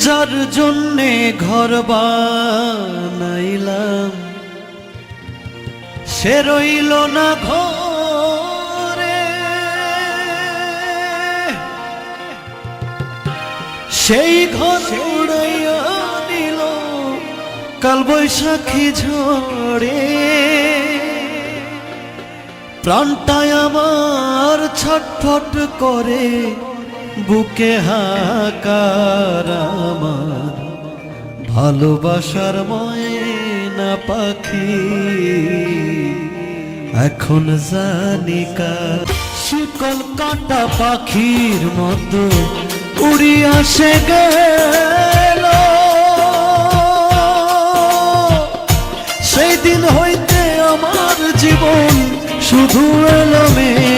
যার জন্যে ঘর বানাইলাম সে রইল না ঘরে, সেই ঘর উড়াইয়া নিল কাল বৈশাখী ঝড়ে। প্রাণটায় আমার ছটফট করে বুকে হাহাকার আমার ভালোবাসার ময়না পাখি এখন জানি কার। শিকল কাটা পাখির মতো উড়িয়া সে গেল, সেই দিন হইতে আমার জীবন শুধু এলোমেলো।